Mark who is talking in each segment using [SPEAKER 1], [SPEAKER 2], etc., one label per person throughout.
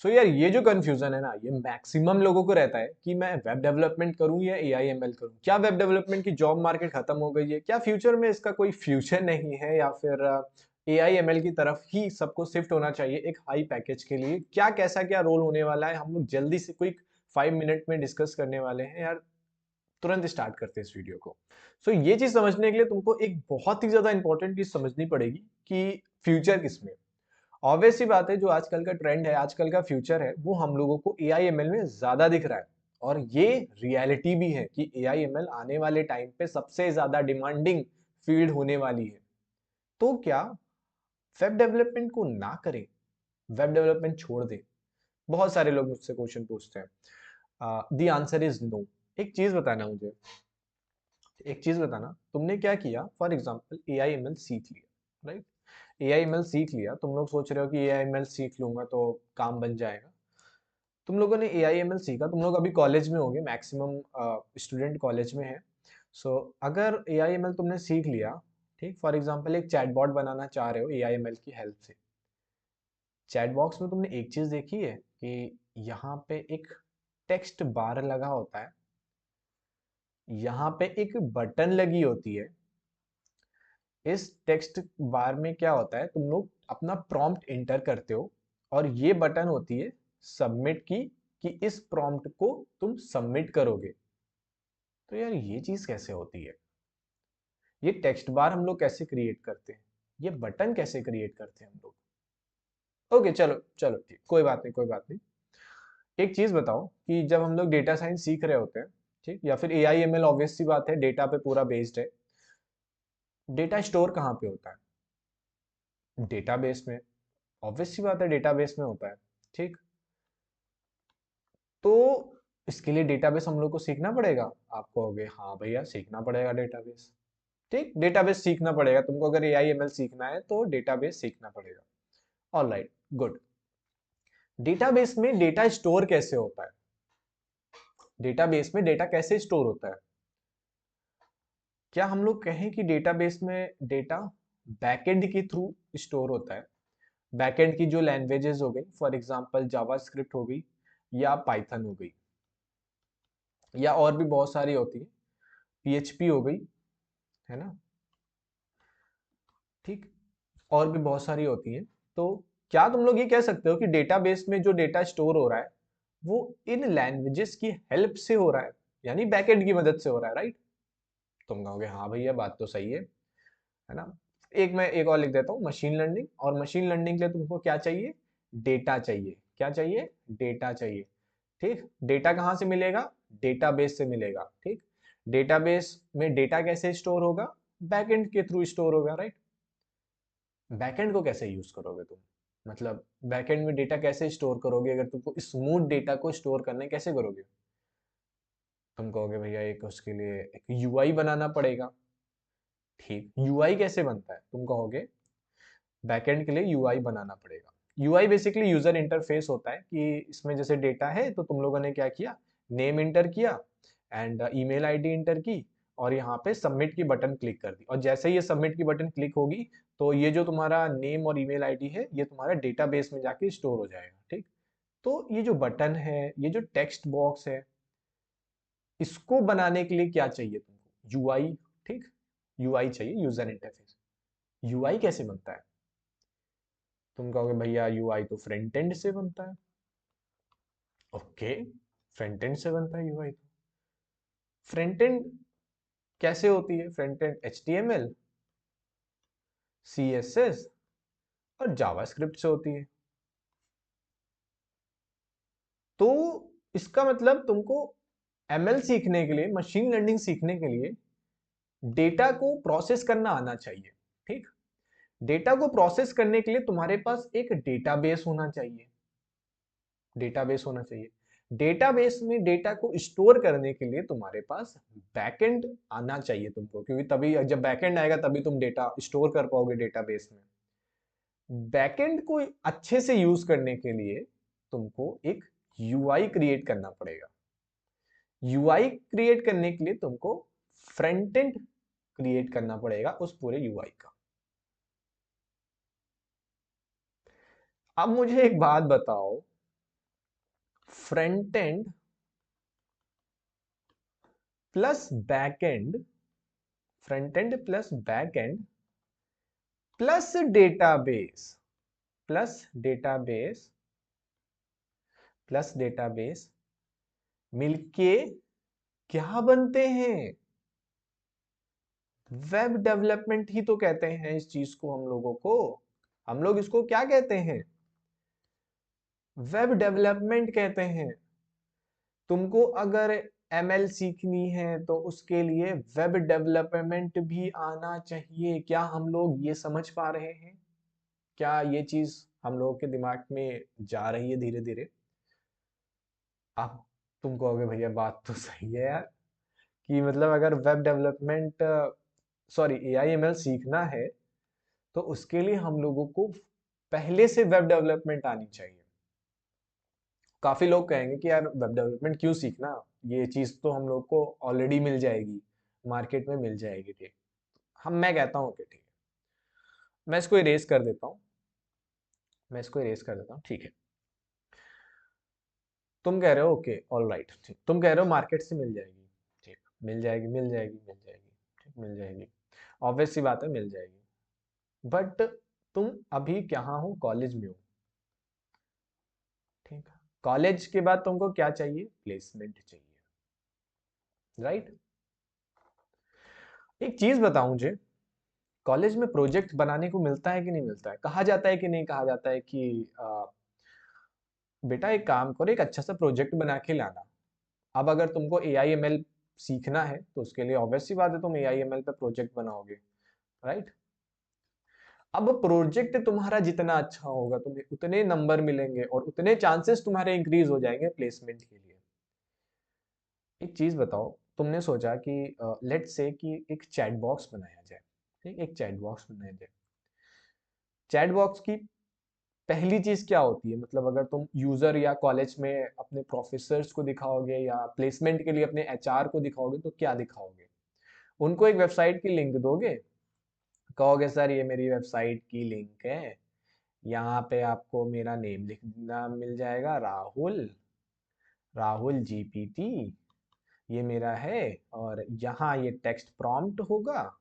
[SPEAKER 1] सो यार ये जो कंफ्यूजन है ना, ये मैक्सिमम लोगों को रहता है कि मैं वेब डेवलपमेंट करूं या एआई एमएल करूं। क्या वेब डेवलपमेंट की जॉब मार्केट खत्म हो गई है? क्या फ्यूचर में इसका कोई फ्यूचर नहीं है? या फिर एआई एमएल की तरफ ही सबको शिफ्ट होना चाहिए एक हाई पैकेज के लिए? क्या कैसा क्या रोल होने वाला है, हम लोग जल्दी से क्विक 5 मिनट में डिस्कस करने वाले हैं यार। तुरंत स्टार्ट करते हैं इस वीडियो को। सो ये चीज समझने के लिए तुमको एक बहुत ही ज्यादा इंपॉर्टेंट चीज समझनी पड़ेगी कि फ्यूचर किसमें। ऑब्वियस सी बात है, जो आजकल का ट्रेंड है, आजकल का फ्यूचर है, वो हम लोगों को एआई एमएल में ज्यादा दिख रहा है। और ये रियलिटी भी है कि एआई एमएल आने वाले टाइम पे सबसे ज्यादा डिमांडिंग फील्ड होने वाली है। तो क्या वेब डेवलपमेंट को ना करें, वेब डेवलपमेंट छोड़ दें? बहुत सारे लोग मुझसे क्वेश्चन पूछते हैं। The answer is no. एक चीज बताना मुझे, एक चीज बताना, तुमने क्या किया? For example A I am L सीख लिया, right? A I am L सीख लिया, तुम लोग सोच रहे हो कि ए आई एम एल सीख लूंगा तो काम बन जाएगा। तुम लोगों ने ए आई एम एल सीखा, तुम लोग अभी कॉलेज में होंगे, मैक्सिमम स्टूडेंट कॉलेज में है। सो अगर ए आई एम एल तुमने सीख लिया, ठीक, फॉर एग्जाम्पल एक चैटबॉट बनाना चाह रहे हो ए आई एम एल की हेल्प से। चैट बॉक्स में तुमने एक चीज देखी है कि यहाँ पे एक टेक्स्ट बार लगा होता है, यहाँ पे एक बटन लगी होती है। इस टेक्स्ट बार में क्या होता है, तुम लोग अपना प्रॉम्प्ट इंटर करते हो, और ये बटन होती है सबमिट की, कि इस प्रॉम्प्ट को तुम सबमिट करोगे। तो यार ये चीज कैसे होती है? ये टेक्स्ट बार हम लोग कैसे क्रिएट करते हैं? ये बटन कैसे क्रिएट करते हैं हम लोग? ओके, चलो चलो ठीक, कोई बात नहीं, कोई बात नहीं। एक चीज बताओ कि जब हम लोग डेटा साइंस सीख रहे होते हैं, ठीक, या फिर ए आई एम एल, ऑब्वियस सी बात है डेटा पे पूरा बेस्ड है। डेटा स्टोर कहाँ पे होता है? डेटाबेस में। ऑब्वियस सी बात है डेटाबेस में होता है, ठीक। तो इसके लिए डेटाबेस हम लोग को सीखना पड़ेगा। आप कहोगे हाँ भैया सीखना पड़ेगा डेटाबेस। ठीक, डेटाबेस सीखना पड़ेगा तुमको, अगर एआई एमएल सीखना है तो डेटाबेस सीखना पड़ेगा। Alright, good. डेटाबेस में डेटा स्टोर कैसे होता है? डेटाबेस में डेटा कैसे स्टोर होता है? क्या हम लोग कहें कि डेटाबेस में डेटा बैकएंड के थ्रू स्टोर होता है? बैकएंड की जो लैंग्वेजेस हो गई, फॉर एग्जांपल जावास्क्रिप्ट हो गई, या पाइथन हो गई, या और भी बहुत सारी होती है, पीएचपी हो गई, है ना, ठीक, और भी बहुत सारी होती है। तो क्या तुम लोग ये कह सकते हो कि डेटाबेस में जो डेटा स्टोर हो रहा है वो इन लैंग्वेजेस की हेल्प से हो रहा है, यानी बैकएंड की मदद से हो रहा है, राइट? तुम कहोगे हाँ भैया बात तो सही है ना। एक मैं एक और लिख देता हूँ, मशीन लर्निंग। और मशीन लर्निंग के लिए तुमको क्या चाहिए? डेटा चाहिए। क्या चाहिए? डेटा चाहिए। ठीक, डेटा कहाँ से मिलेगा? डेटाबेस से मिलेगा, ठीक। डेटाबेस में डेटा कैसे स्टोर होगा? बैकएंड के थ्रू स्टोर होगा, राइट। बैकएंड को कैसे यूज करोगे तुम? मतलब बैकएंड में डेटा कैसे स्टोर करोगे? अगर तुमको स्मूथ डेटा को स्टोर करना है, कैसे करोगे? तुम कहोगे भैया एक उसके लिए एक यूआई बनाना पड़ेगा। ठीक, यूआई कैसे बनता है? तुम कहोगे बैकएंड के लिए यूआई बनाना पड़ेगा। यूआई बेसिकली यूजर इंटरफेस होता है कि इसमें जैसे डेटा है तो तुम लोगों ने क्या किया, नेम इंटर किया एंड ईमेल आईडी इंटर की, और यहाँ पे सबमिट की बटन क्लिक कर दी, और जैसे ही ये सबमिट की बटन क्लिक होगी तो ये जो तुम्हारा नेम और ईमेल आईडी है ये तुम्हारा डेटाबेस में जाके स्टोर हो जाएगा, ठीक। तो ये जो बटन है, ये जो टेक्स्ट बॉक्स है, इसको बनाने के लिए क्या चाहिए तुमको? यूआई, ठीक। यूआई चाहिए, यूजर इंटरफेस। यूआई कैसे बनता है? तुम कहोगे भैया यूआई तो फ्रंट एंड से बनता है। ओके, फ्रंट एंड से बनता है यूआई तो। फ्रंट एंड कैसे होती है? फ्रंट एंड एचटीएमएल, सीएसएस और जावास्क्रिप्ट से होती है। तो इसका मतलब तुमको एमएल सीखने के लिए, मशीन लर्निंग सीखने के लिए डेटा को प्रोसेस करना आना चाहिए, ठीक। डेटा को प्रोसेस करने के लिए तुम्हारे पास एक डेटाबेस होना चाहिए। डेटाबेस होना चाहिए। डेटाबेस में डेटा को स्टोर करने के लिए तुम्हारे पास बैकएंड आना चाहिए तुमको, क्योंकि तभी जब बैकएंड आएगा तभी तुम डेटा स्टोर कर पाओगे डेटाबेस में। बैकएंड को अच्छे से यूज करने के लिए तुमको एक यूआई क्रिएट करना पड़ेगा। यूआई क्रिएट करने के लिए तुमको फ्रंट एंड क्रिएट करना पड़ेगा उस पूरे यूआई का। अब मुझे एक बात बताओ front end plus back and, front end plus back and plus database, plus database, plus database मिलके क्या बनते हैं? वेब डेवलपमेंट ही तो कहते हैं इस चीज को हम लोगों को। हम लोग इसको क्या कहते हैं? वेब डेवलपमेंट कहते हैं। तुमको अगर एमएल सीखनी है तो उसके लिए वेब डेवलपमेंट भी आना चाहिए। क्या हम लोग ये समझ पा रहे हैं? क्या ये चीज हम लोगों के दिमाग में जा रही है धीरे धीरे? अब तुम कहोगे भैया बात तो सही है यार, कि मतलब अगर वेब डेवलपमेंट, सॉरी एआईएमएल सीखना है तो उसके लिए हम लोगों को पहले से वेब डेवलपमेंट आनी चाहिए। काफी लोग कहेंगे कि यार वेब डेवलपमेंट क्यों सीखना, ये चीज तो हम लोग को ऑलरेडी मिल जाएगी, मार्केट में मिल जाएगी। ठीक, मैं कहता हूँ कि ठीक है, मैं इसको इरेज कर देता हूँ, मैं इसको इरेज कर देता हूँ। ठीक है, तुम कह रहे हो ओके ऑल राइट, ठीक, तुम कह रहे हो मार्केट से मिल जाएगी। ठीक, मिल जाएगी मिल जाएगी मिल जाएगी, ठीक, मिल जाएगी, ऑब्वियस सी बात है मिल जाएगी। बट तुम अभी कहाँ हो? कॉलेज में हो। ठीक है, कॉलेज के बाद तुमको क्या चाहिए? प्लेसमेंट चाहिए, राइट? एक चीज बताऊं मुझे, कॉलेज में प्रोजेक्ट बनाने को मिलता है कि नहीं मिलता है? कहा जाता है कि नहीं कहा जाता है कि बेटा एक काम करो, एक अच्छा सा प्रोजेक्ट बना के लाना। अब अगर तुमको ए आई एम एल सीखना है तो उसके लिए ऑब्वियस सी बात है तुम ए आई एम एल पे प्रोजेक्ट बनाओगे, राइट? अब प्रोजेक्ट तुम्हारा जितना अच्छा होगा तुम्हें उतने नंबर मिलेंगे और उतने चांसेस तुम्हारे इंक्रीज हो जाएंगे प्लेसमेंट के लिए। एक चीज बताओ, तुमने सोचा कि लेट से कि एक चैट बॉक्स बनाया जाए, ठीक, एक चैट बॉक्स बनाया जाए। चैट बॉक्स की पहली चीज क्या होती है? मतलब अगर तुम यूजर या कॉलेज में अपने प्रोफेसर्स को दिखाओगे या प्लेसमेंट के लिए अपने एचआर को दिखाओगे तो क्या दिखाओगे? उनको एक वेबसाइट की लिंक दोगे, कहोगे सर ये मेरी वेबसाइट की लिंक है, यहाँ पे आपको मेरा नेम लिखना मिल जाएगा, राहुल, राहुल जीपीटी, ये मेरा है, और यहाँ ये टेक्स्ट प्रॉम्प्ट होगा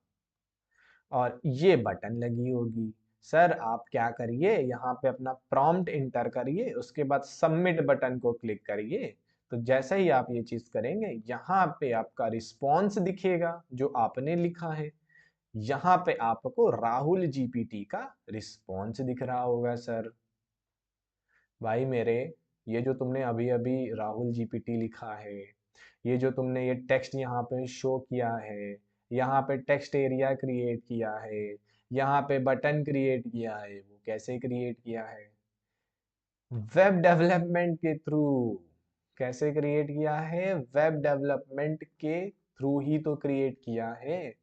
[SPEAKER 1] और ये बटन लगी होगी। सर आप क्या करिए, यहाँ पे अपना प्रॉम्प्ट इंटर करिए, उसके बाद सबमिट बटन को क्लिक करिए। तो जैसे ही आप ये चीज करेंगे यहाँ पे आपका रिस्पॉन्स दिखेगा जो आपने लिखा है, यहाँ पे आपको राहुल जीपीटी का रिस्पॉन्स दिख रहा होगा। सर भाई मेरे, ये जो तुमने अभी अभी राहुल जीपीटी लिखा है, ये जो तुमने ये टेक्स्ट यहाँ पे शो किया है, यहाँ पे टेक्स्ट एरिया क्रिएट किया है, यहाँ पे बटन क्रिएट किया है, वो कैसे क्रिएट किया है? वेब डेवलपमेंट के थ्रू। कैसे क्रिएट किया है? वेब डेवलपमेंट के थ्रू ही तो क्रिएट किया है।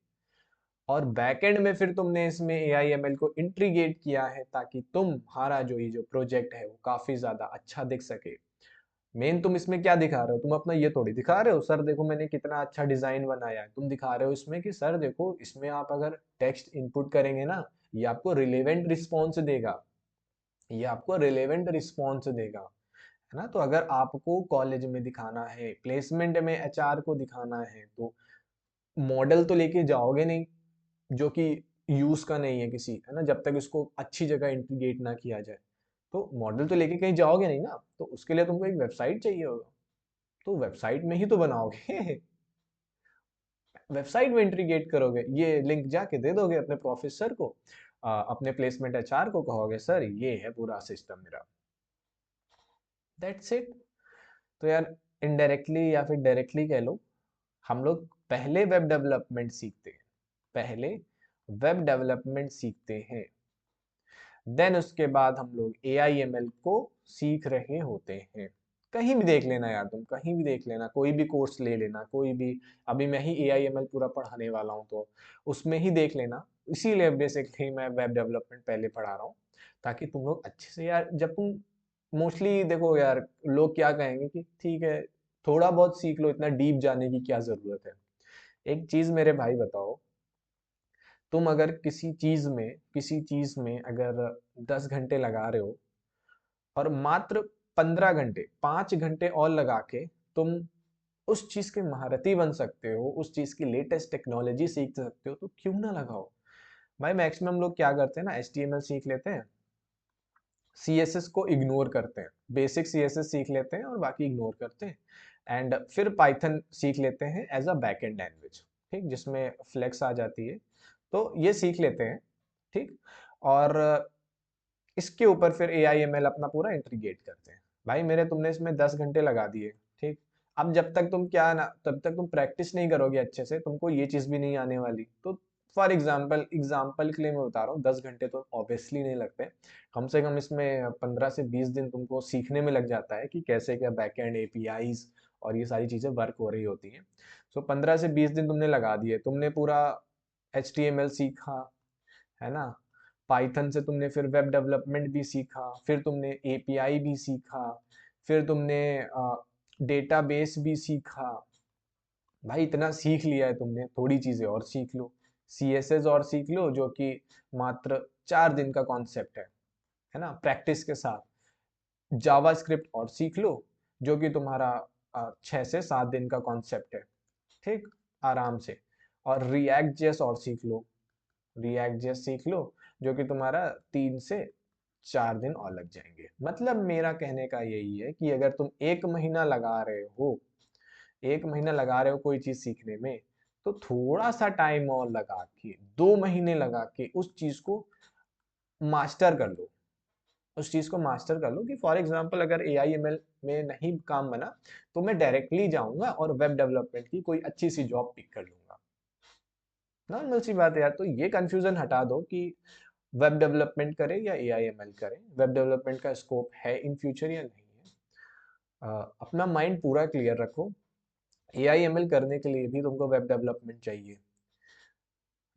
[SPEAKER 1] और बैकएंड में फिर तुमने इसमें ए आई एम एल को इंटीग्रेट किया है ताकि तुम्हारा जो ये जो प्रोजेक्ट है वो काफी ज्यादा अच्छा दिख सके। मेन तुम इसमें क्या दिखा रहे हो? तुम अपना ये थोड़ी दिखा रहे हो सर देखो मैंने कितना अच्छा डिजाइन बनाया है। तुम दिखा रहे हो इसमें कि सर देखो इसमें आप अगर टेक्स्ट इनपुट करेंगे ना, ये आपको रिलेवेंट रिस्पॉन्स देगा, ये आपको रिलेवेंट रिस्पॉन्स देगा, है ना? तो अगर आपको कॉलेज में दिखाना है, प्लेसमेंट में एचआर को दिखाना है, तो मॉडल तो लेके जाओगे नहीं जो कि यूज का नहीं है किसी, है ना, जब तक इसको अच्छी जगह इंटीग्रेट ना किया जाए। तो मॉडल तो लेके कहीं जाओगे नहीं ना, तो उसके लिए तुमको एक वेबसाइट चाहिए होगा, तो वेबसाइट में ही तो बनाओगे। वेबसाइट में इंटीग्रेट करोगे, ये लिंक जाके दे दोगे अपने प्रोफेसर को, अपने प्लेसमेंट एचआर को कहोगे सर ये है पूरा सिस्टम मेरा, दैट्स इट। तो यार इनडायरेक्टली या फिर डायरेक्टली कह लो, हम लोग पहले वेब डेवलपमेंट सीखते हैं, पहले वेब डेवलपमेंट सीखते हैं, देन उसके बाद हम लोग ए आई एम एल को सीख रहे होते हैं। कहीं भी देख लेना यार, तुम कहीं भी देख लेना, कोई भी कोर्स ले लेना, कोई भी, अभी मैं ही ए आई एम एल पूरा पढ़ाने वाला हूँ तो उसमें ही देख लेना। इसीलिए बेसिकली मैं वेब डेवलपमेंट पहले पढ़ा रहा हूँ, ताकि तुम लोग अच्छे से यार, जब तुम मोस्टली देखो यार, लोग क्या कहेंगे कि ठीक है थोड़ा बहुत सीख लो, इतना डीप जाने की क्या जरूरत है? एक चीज मेरे भाई बताओ, तुम अगर किसी चीज में अगर 10 घंटे लगा रहे हो और मात्र 15 घंटे 5 घंटे और लगा के तुम उस चीज के महारथी बन सकते हो, उस चीज की लेटेस्ट टेक्नोलॉजी सीख सकते हो, तो क्यों ना लगाओ। भाई मैक्सिमम लोग क्या करते हैं ना, HTML सीख लेते हैं, CSS को इग्नोर करते हैं, बेसिक CSS सीख लेते हैं और बाकी इग्नोर करते हैं, एंड फिर पाइथन सीख लेते हैं as a back end language, ठीक, जिसमें फ्लेक्स आ जाती है, तो ये सीख लेते हैं, ठीक। और इसके ऊपर फिर AI ML अपना पूरा इंटीग्रेट करते हैं। भाई मेरे तुमने इसमें 10 घंटे लगा दिए, ठीक। अब जब तक तुम क्या ना, तब तक तुम प्रैक्टिस नहीं करोगे अच्छे से, तुमको ये चीज भी नहीं आने वाली। तो फॉर एग्जाम्पल के लिए मैं बता रहा हूँ, 10 घंटे तो ऑब्वियसली नहीं लगते, कम से कम इसमें 15 से 20 दिन तुमको सीखने में लग जाता है कि कैसे क्या बैकएंड APIs और ये सारी चीजें वर्क हो रही होती हैं। सो 15 से 20 दिन तुमने लगा दिए, तुमने पूरा HTML सीखा, है ना, पाइथन से तुमने फिर वेब डेवलपमेंट भी सीखा, फिर तुमने API भी सीखा, फिर तुमने डेटाबेस भी सीखा। भाई इतना सीख लिया है तुमने, थोड़ी चीजें और सीख लो, CSS और सीख लो, जो कि मात्र 4 दिन का कॉन्सेप्ट है ना, प्रैक्टिस के साथ। जावा स्क्रिप्ट और सीख लो, जो कि तुम्हारा 6 से 7 दिन का कॉन्सेप्ट है, ठीक, आराम से। और रिएक्ट जेएस और सीख लो, रिएक्ट जेएस सीख लो, जो कि तुम्हारा 3 से 4 दिन और लग जाएंगे। मतलब मेरा कहने का यही है कि अगर तुम 1 महीना लगा रहे हो, 1 महीना लगा रहे हो कोई चीज सीखने में, तो थोड़ा सा टाइम और लगा के, 2 महीने लगा के उस चीज को मास्टर कर लो, उस चीज को मास्टर कर लो। कि फॉर एग्जांपल अगर AI ML में नहीं काम बना, तो मैं डायरेक्टली जाऊंगा और वेब डेवलपमेंट की कोई अच्छी सी जॉब पिक कर लूंगा। नॉर्मल सी बात है यार। तो ये कंफ्यूजन हटा दो कि वेब डेवलपमेंट करें या AI ML करें, वेब डेवलपमेंट का स्कोप है इन फ्यूचर या नहीं है। अपना माइंड पूरा क्लियर रखो। AI ML करने के लिए भी तुमको वेब डेवलपमेंट चाहिए।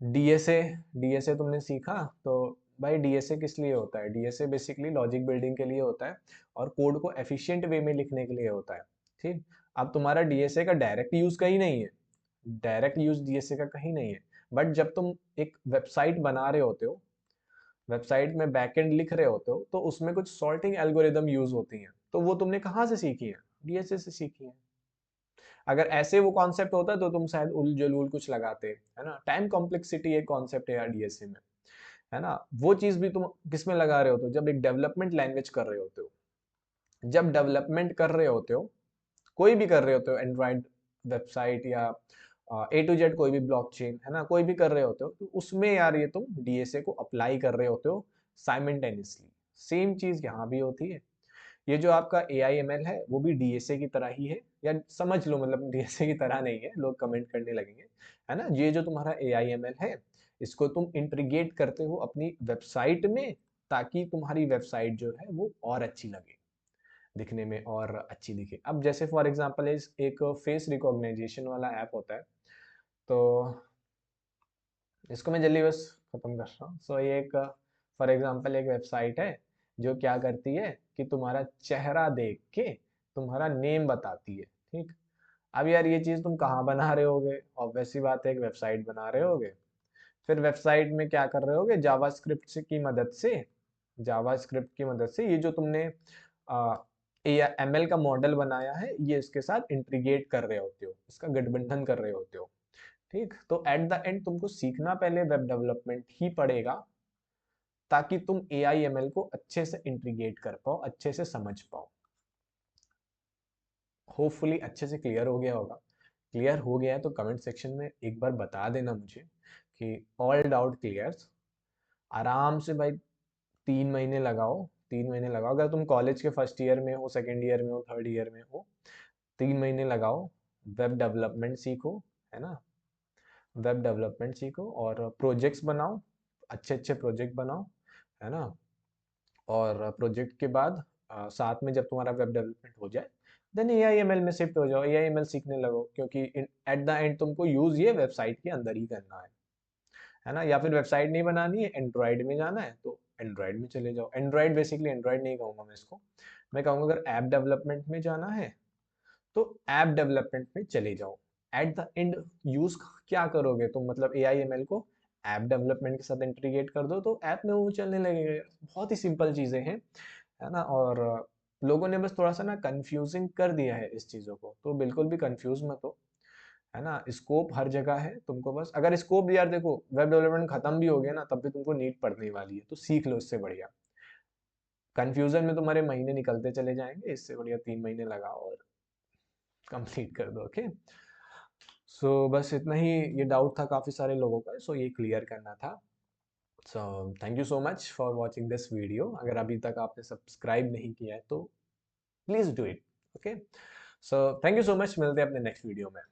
[SPEAKER 1] डीएसए, डीएसए तुमने सीखा, तो भाई डीएसए किस लिए होता है? डीएसए बेसिकली लॉजिक बिल्डिंग के लिए होता है और कोड को एफिशिएंट वे में लिखने के लिए होता है, ठीक। अब तुम्हारा डीएसए का डायरेक्ट यूज कहीं नहीं है, डायरेक्ट यूज डीएसए का कहीं नहीं है, बट जब तुम एक वेबसाइट बना रहे होते हो, वेबसाइट में बैकएंड लिख रहे होते हो, तो उसमें कुछ सॉर्टिंग एल्गोरिदम यूज होती हैं, तो वो तुमने कहाँ से सीखी है? डीएसए से सीखी है। अगर ऐसे वो कॉन्सेप्ट होता तो तुम शायद उल जलूल कुछ लगाते, है ना। टाइम कॉम्प्लेक्सिटी एक कॉन्सेप्ट है यार डीएसए में, है ना। वो चीज भी तुम किस में लगा रहे होते हो? जब एक डेवलपमेंट लैंग्वेज कर रहे होते हो, जब डेवलपमेंट कर रहे होते हो, कोई भी कर रहे होते हो, एंड्रॉइड वेबसाइट या A to Z कोई भी ब्लॉकचेन, है ना, कोई भी कर रहे होते हो, तो उसमें यार ये तुम डीएसए को अप्लाई कर रहे होते हो साइमल्टेनियसली। सेम चीज यहाँ भी होती है। ये जो आपका AI ML है वो भी डीएसए की तरह ही है, या समझ लो, मतलब डीएसए की तरह नहीं है, लोग कमेंट करने लगेंगे, है ना। ये जो तुम्हारा AI ML है, इसको तुम इंटीग्रेट करते हो अपनी वेबसाइट में, ताकि तुम्हारी वेबसाइट जो है वो और अच्छी लगे, दिखने में और अच्छी दिखे। अब जैसे फॉर एग्जांपल इस एक फेस रिकॉग्निशन वाला ऐप होता है, तो इसको मैं जल्दी बस खत्म कर रहा हूँ। सो ये एक फॉर एग्जांपल एक वेबसाइट है जो क्या करती है कि तुम्हारा चेहरा देख के तुम्हारा नेम बताती है, ठीक। अब यार ये चीज तुम कहाँ बना रहे होगे? ऑब्वियस सी बात है, एक वेबसाइट बना रहे होगे। फिर वेबसाइट में क्या कर रहे होगे? जावास्क्रिप्ट की मदद से, जावास्क्रिप्ट की मदद से ये जो तुमने ML का मॉडल बनाया है, ये इसके साथ इंटीग्रेट कर रहे होते हो, इसका गठबंधन कर रहे होते हो, ठीक। तो एट द एंड तुमको सीखना पहले वेब डेवलपमेंट ही पड़ेगा, ताकि तुम AI ML को अच्छे से इंटीग्रेट कर पाओ, अच्छे से समझ पाओ। होपफुली अच्छे से क्लियर हो गया होगा। क्लियर हो गया है तो कमेंट सेक्शन में एक बार बता देना मुझे कि ऑल डाउट क्लियर्स। आराम से भाई 3 महीने लगाओ, 3 महीने लगाओ। अगर तुम कॉलेज के फर्स्ट ईयर में हो, सेकेंड ईयर में हो, थर्ड ईयर में हो, 3 महीने लगाओ, वेब डेवलपमेंट सीखो, है ना, वेब डेवलपमेंट सीखो और प्रोजेक्ट्स बनाओ, अच्छे अच्छे प्रोजेक्ट बनाओ, है ना। और प्रोजेक्ट के बाद साथ में जब तुम्हारा वेब डेवलपमेंट हो जाए, देन AI ML में शिफ्ट हो जाओ, AI ML सीखने लगो, क्योंकि एट द एंड तुमको यूज ये वेबसाइट के अंदर ही करना है ना। या फिर वेबसाइट नहीं बनानी है, एंड्रॉइड में जाना है, तो एंड्रॉइड में चले जाओ। एंड्रॉइड बेसिकली, एंड्रॉइड नहीं कहूँगा मैं इसको, मैं कहूँगा अगर ऐप डेवलपमेंट में जाना है तो ऐप डेवलपमेंट में चले जाओ। एट द एंड यूज क्या करोगे तुम? मतलब AI ML को ऐप डेवलपमेंट के साथ इंटीग्रेट कर दो, तो ऐप में वो चलने लगेगा। बहुत ही सिंपल चीजें हैं, है ना। और लोगों ने बस थोड़ा सा ना कंफ्यूजिंग कर दिया है इस चीज़ों को, तो बिल्कुल भी कंफ्यूज मत हो, है ना। स्कोप हर जगह है, तुमको बस अगर स्कोप यार देखो वेब डेवलपमेंट खत्म भी हो गया ना तब भी तुमको नीड पड़ने वाली है, तो सीख लो इससे बढ़िया। कंफ्यूजन में तुम्हारे महीने निकलते चले जाएंगे, इससे बढ़िया 3 महीने लगाओ और कंप्लीट कर दो। ओके, सो बस इतना ही, ये डाउट था काफ़ी सारे लोगों का, सो ये क्लियर करना था। So thank you so much for watching this video. अगर अभी तक आपने सब्सक्राइब नहीं किया है तो please do it. Okay, so thank you so much, मिलते हैं अपने नेक्स्ट वीडियो में।